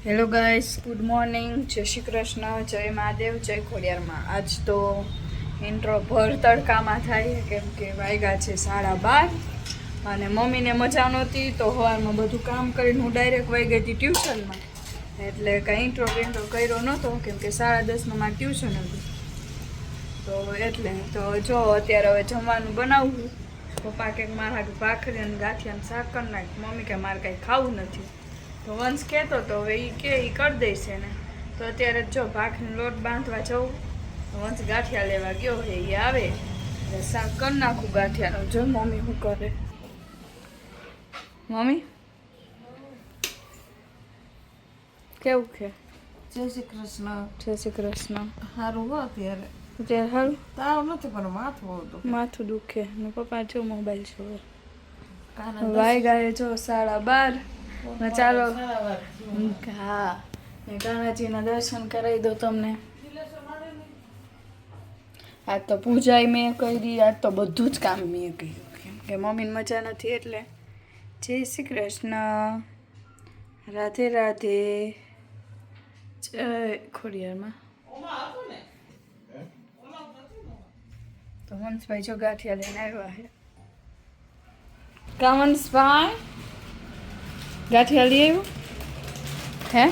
Hello guys, good morning, જય શ્રી કૃષ્ણ, જય મહાદેવ, જય ખોડિયારમાં. આજ તો ઇન્ટ્રો ભર તડકામાં થાય કેમ કે વાગ્યા છે 12:30 અને મમ્મીને મજા નહોતી તો સવારમાં બધું કામ કરીને હું ડાયરેક્ટ વહી ગઈ હતી ટ્યુશનમાં. એટલે કંઈ ઇન્ટ્રો કર્યો નહોતો કેમ કે 10:30 મારે ટ્યુશન હતું. તો એટલે તો જો અત્યારે હવે જમવાનું બનાવવું. પપ્પા કંઈક મારા હાટું ભાખરી અને ગાંઠિયાનું શાક કરી નાખ. મમ્મી કે મારે કંઈ ખાવું નથી. તો વંશ કહેતો તો હવે એ કે એ કરી દઈશ એને. તો અત્યારે જો ભાખરીનો લોટ બાંધવા જવું. વંશ ગાંઠિયા લેવા ગયો છે, એ આવે એટલે શાક કરી નાખું ગાંઠિયાનું. જો મમ્મી શું કરે. મમ્મી કેવું છે? જય શ્રી કૃષ્ણ. જય શ્રી કૃષ્ણ. સારું હો અત્યારે સારું તાવ નથી પણ માથું દુખે ને પપ્પા જો મોબાઈલ જોવે. કાના વાગ્યા જો 12:30 ને ચાલો હા ને કાનાજીના દર્શન કરાવી દો તમને. આજ તો પૂજાય મેં કરી, આજ તો બધું જ કામ મેં કર્યું કેમ કે મમ્મીને મજા નથી એટલે. જય શ્રી કૃષ્ણ, રાધે રાધે, જય ખોડિયારમાં. તો વંશભાઈ જો ગાંઠિયા લઈને આવ્યા છે. વંશભાઈ ગાંઠિયા લઈ આવ્યું હે?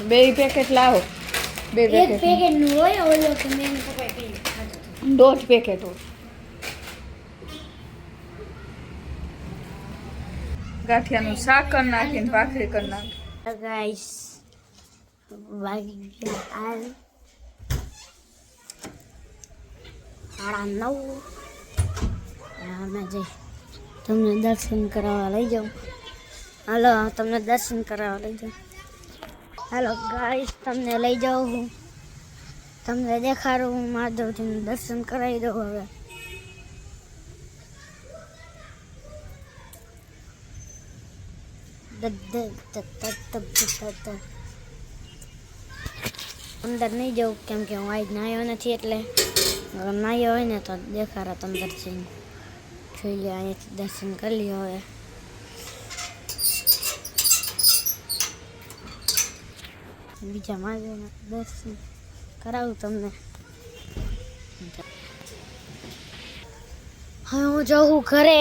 બે પેકેટ લાવો. બે પેકેટ નું હોય ઓલો કે મેં પપ્પાએ પીને ખાધું. 1.5 પેકેટ હોય. ગાંઠિયાનું શાક કરી નાખીને ભાખરી કરી નાખી. ગાઈસ વાગી ગયા 9:30. અમે જઈ તમને દર્શન કરાવવા લઈ જાઉં. હાલો તમને દર્શન કરાવવા લઈ જાઉં. હાલો ગાઈસ તમને લઈ જાઉં હું. તમને દેખાડું હું મહાદેવજીનું દર્શન કરાવી દઉં હવે. અંદર નહીં જવું કેમ કે હું આજ નાહ્યો નથી એટલે નાહ્યો હોય ને તો દેખાડો તમે દર્શન જોઈ લે. અહીંયાથી દર્શન કરી લ્યો હવે. બીજા મહાદેવના દર્શન કરાવું તમને. હવે હું જાઉં ઘરે.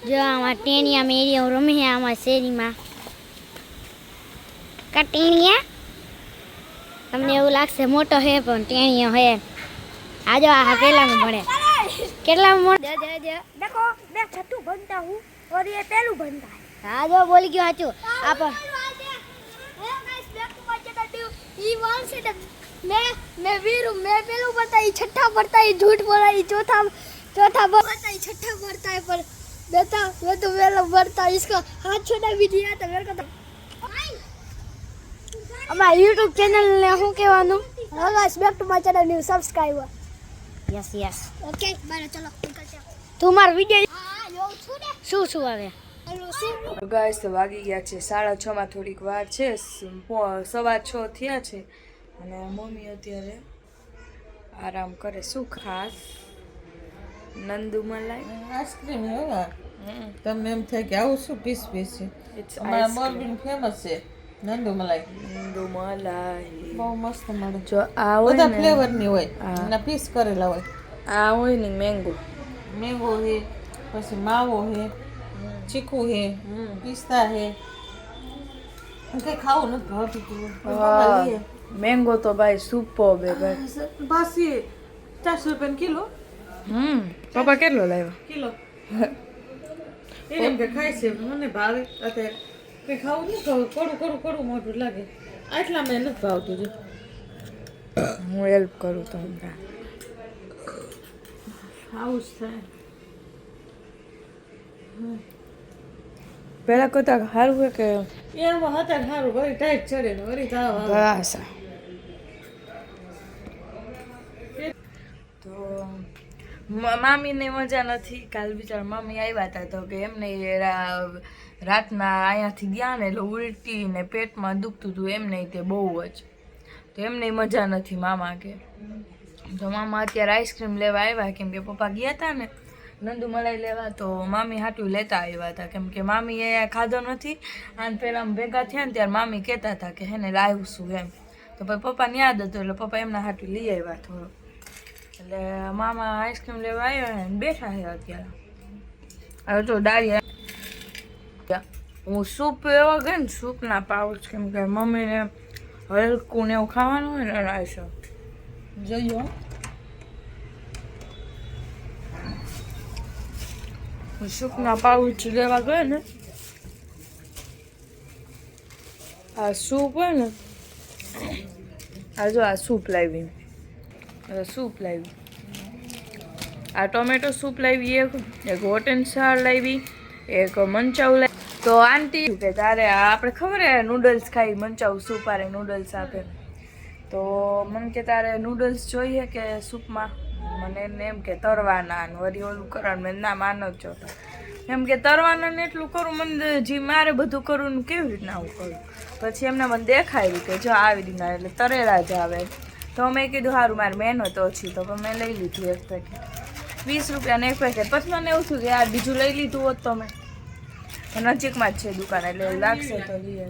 જો આમાં ટેણિયા મેરિયા રમે છે આમાં શેરીમાં. કા ટેણિયા તમને એવું લાગશે મોટો હે પણ ટેણિયો હે. આજો આ કેટલામાં ભણે? કેટલામાં देखो मैं छठू बनता हूँ और ये पहलू बनता है. हाँ जो बोल गयो हाचू आप मैं वीर हूँ. मैं पहलू बनता है, छठा बनता है, झूठ बोला है, चौथा बनता है, छठा बनता है पर बेटा मैं तो पहला बनता है. इसको हाथ छोटा भी दिया तो मेरे को तो हमारा YouTube चैनल ने શું કહેવાનું? હા guys back to my channel new subscriber. Yes okay bye ચલો નીકળશે. તું મારો વિડિયો હા જોઉં છું ને. શું આવે ગાઈસ તો વાગી ગયા છે 6:30 માં થોડીક વાર છે. 6:15 થયા છે અને મમ્મી અત્યારે આરામ કરે. શું ખાસ? નંદુ મલાઈ આઈસ્ક્રીમ હે તમને એમ થાય કે આવું શું પીસ છે. અમારા મોરબીનું ફેમસ છે નંદુ મલાઈ. નંદુ મલાઈ બહુ મસ્ત મળે. જો આ હોય બધા ને ફ્લેવરની હોય અને પીસ કરેલા હોય. આ હોય ને મેંગો હે, પછી માવો હે, ચીકુ હે, પિસ્તા હે. કઈ ખાવું નથી ભાવતું. મેંગો તો ભાઈ સુપર બે ભાઈ. બાસી 400 રૂપિયા કિલો. પપ્પા કેટલો લાવ્યો? કિલો એમ કે ખાય છે મને ભાવે. અત્યારે કઈ ખાવું નહીં ખાવું. કોડું મોઢું લાગે. આટલા મેં નથી ભાવતું. જો હું હેલ્પ કરું તમને. આવું જ થાય. પેલા કરતા સારું હોય કે એમાં હતા સારું. વળી ટાઈટ ચડે ને વળી તાવ આવે. બસ તો મામીને મજા નથી. કાલ બિચારા મમ્મી આવ્યા હતા તો કે એમને રાતના અહીંયાથી ગયા ને એટલે ઉલટી ને પેટમાં દુખતું હતું એમને તે બહુ જ. તો એમને મજા નથી મામા કે. તો મામા અત્યારે આઈસ્ક્રીમ લેવા આવ્યા કેમ કે પપ્પા ગયા હતા ને નંદુ મલાઈ લેવા, તો મામી હાટું લેતા આવ્યા હતા કેમ કે મામી એ ખાધો નથી. અને પહેલાં ભેગા થયા ને ત્યારે મામી કહેતા હતા કે હેને લાવ્યું છું એમ, તો પછી પપ્પાને યાદ હતું એટલે પપ્પા એમના હાટું લઈ આવ્યા થોડું. એટલે મામા આઈસ્ક્રીમ લેવા આવ્યા ને બેઠા છે અત્યારે. હવે તો ડાળી હું સૂપ એવા ગઈ ને સૂપના પાઉચ કેમ કે મમ્મીને હલકું ને એવું ખાવાનું હોય ને રાઈસો જોઈએ. સૂપના પાઉચ લેવા ગયો ને, આ સૂપ હોય ને, આ જો આ સૂપ લાવી, સૂપ લાવી, આ ટોમેટો સૂપ લાવી, એક હોટ એન્ડ સાર લાવી, એક મંચાઉ લાવી. તો આંટી કે તારે આપણે ખબર હે નૂડલ્સ ખાઈ મંચાઉ સૂપ આરે નૂડલ્સ આપે, તો મને કે તારે નૂડલ્સ જોઈએ કે સૂપમાં, મને એને એમ કે તરવાના ને વળી ઓલું કરવાનું. મેં ના માનો જ છો એમ કે તરવાના ને એટલું કરું, મને જે મારે બધું કરવું ને કેવી રીતના આવું કરું. પછી એમને મને દેખાયું કે જો આવી રીતના એટલે તરેલા જ આવે. તો મેં કીધું સારું મારી મહેનત ઓછી, તો મેં લઈ લીધું એક પેકેટ, 20 રૂપિયાનું એક પેકેટ. પછી મને એવું થયું કે યાર બીજું લઈ લીધું હોત તો મેં, નજીકમાં જ છે દુકાન એટલે લાગશે તો લઈએ.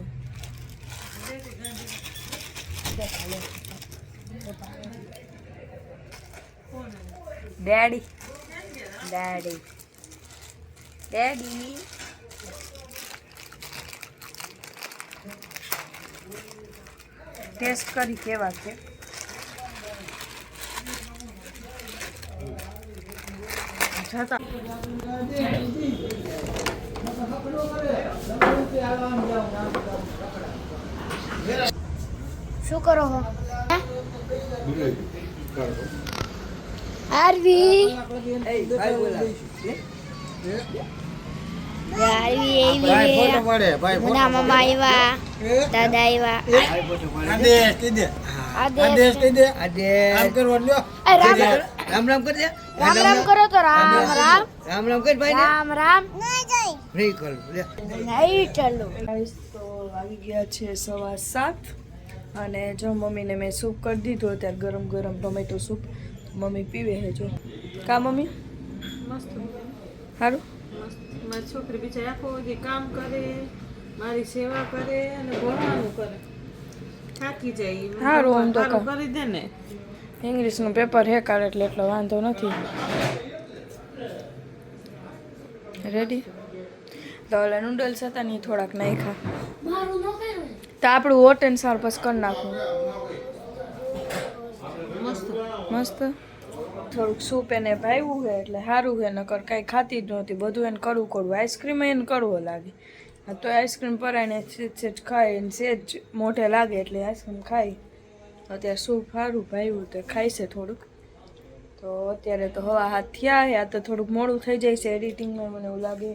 ડેડી ડેડી ડેડી ટેસ્ટ કરી કેવા છે. શું કરો છો? આરવી મુના મામા આવ્યા, દાદા આવ્યા. રામ રામ કરી દે. રામ રામ કરો તો રામ રામ રામ રામ કરી ભાઈ. રામ રામ નહીં કરું લે. નહીં ચાલો. તો વાગી ગયા છે 7:15 અને જો મમ્મીને મેં સૂપ કરી દીધું અત્યારે ગરમ ગરમ ટોમેટો સૂપ મમ્મી પીવે છે. જો કા મમ્મી મસ્ત સારું. મારી છોકરી બિચારી આખો દી કામ કરે, મારી સેવા કરે અને ભણવાનું કરે, થાકી જાય. હારું, આમ તો હારું કરી દે ને. ઇંગ્લિશનું પેપર હે કાલે એટલે એટલો વાંધો નથી. રેડી. તો ઓલા નૂડલ્સ હતા ને થોડાક નાખ્યા, તો આપણું હોટ એન્ડ સાર પછી કરી નાખું. મસ્ત થોડુંક સૂપ એને ભાવ્યું છે એટલે સારું છે, નકર કાંઈ ખાતી જ નહોતી, બધું એને કરવું કરવું. આઈસ્ક્રીમ એને કરવો લાગે, તો આઈસ્ક્રીમ પરાઈને સેજ ખાય ને સેજ મોઢે લાગે એટલે આઈસ્ક્રીમ ખાય. અત્યારે સૂપ સારું ભાવ્યું તો ખાય છે થોડુંક. તો અત્યારે તો હવા હાથ થયા છે, આ તો થોડુંક મોડું થઈ જાય છે એડિટિંગમાં, મને એવું લાગે.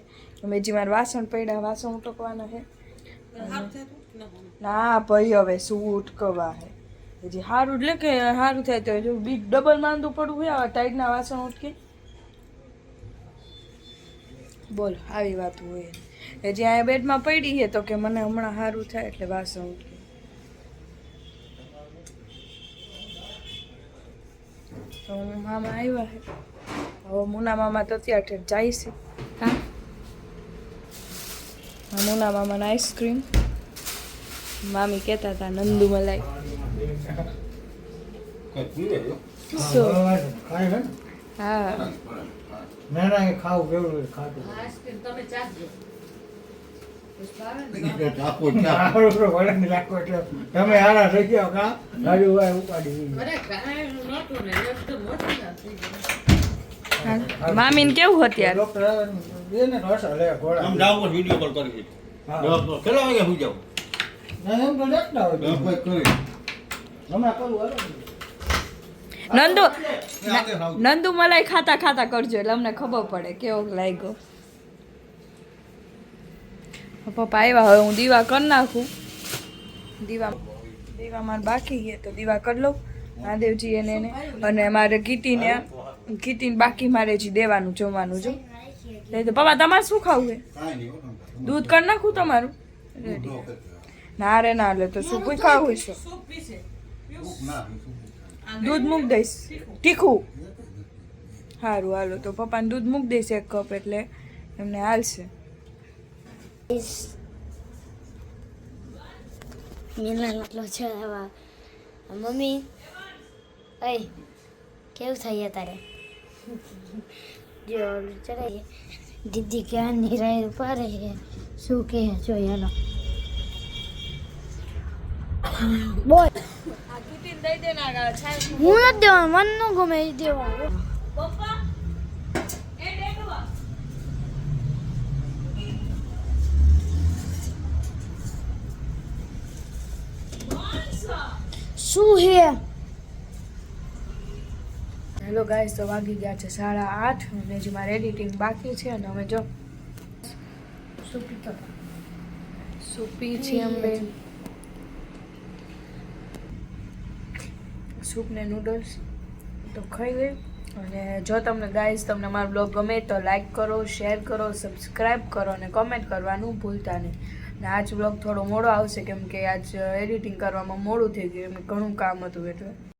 મેં જે મારા વાસણ પડ્યા વાસણ ઉટકવાના છે. ના ભાઈ હવે શું ઉટકવા છે હજી સારું, એટલે કે સારું થાય તો જો બી ડબલ માંદું પડવું હોય આવા ટાઈટના વાસણ ઉટકે. બોલ આવી વાત હોય હજી અહીંયા બેડમાં પડી છે તો કે મને હમણાં સારું થાય એટલે વાસણ ઉટકે. તો મામા આવ્યા છે, હવે મુના મામા તો અત્યારે જાય છે. હા મુના મામાના આઈસ્ક્રીમ મામી કહેતા હતા નંદુ મલાઈ. શું? હા ખાવું કેવું ખાતું તમે હારા થઈ ગયા કા ગાડી ઉપાડી. મામીને કેવું અત્યારે? નંદુ મલાઈ ખાતા ખાતા કરજો એટલે અમને ખબર પડે કેવો લાગ્યો. પપ્પા આવ્યા, હવે હું દીવા કરી નાખું. દીવા મારે બાકી છે તો દીવા કરી લઉં મહાદેવજી એને અને મારે કીટીને બાકી મારે હજી દેવાનું જમવાનું જો. તો પપ્પા તમારે શું ખાવું છે? દૂધ કરી નાખું તમારું? ના રે ના લે તો શું કોઈ ખાવું છે? દૂધ મૂક દઈશ તીખું સારું હાલો તો પપ્પાને દૂધ મૂક દઈશ 1 કપ એટલે એમને હાલશે મિલન એટલો છે આવા મમ્મી અય કેવું થાય તારે જો ચડાઈએ દીદી ક્યાં નિરાય પારે શું કહે જો હેલો બોલ આ તૂટીને દઈ દે ના છાશ હું નથી દેવાનું મન ન ગમે એ દેવાનું પપ્પા એ ડેડવા શું હે હેલો ગાઈસ તો વાગી ગયા છે 8:30 અને જે મારે એડિટિંગ બાકી છે અને અમે જો સૂપી છે અમે સૂપ ને નૂડલ્સ તો ખાઈ લઈ અને જો તમને ગાઈસ તમને મારો બ્લોગ ગમે તો લાઈક કરો શેર કરો સબસ્ક્રાઈબ કરો અને કમેન્ટ કરવાનું ભૂલતા નહીં અને આજ બ્લોગ થોડો મોડો આવશે કેમ કે આજ એડિટિંગ કરવામાં મોડું થઈ ગયું એમ ઘણું કામ હતું એટલે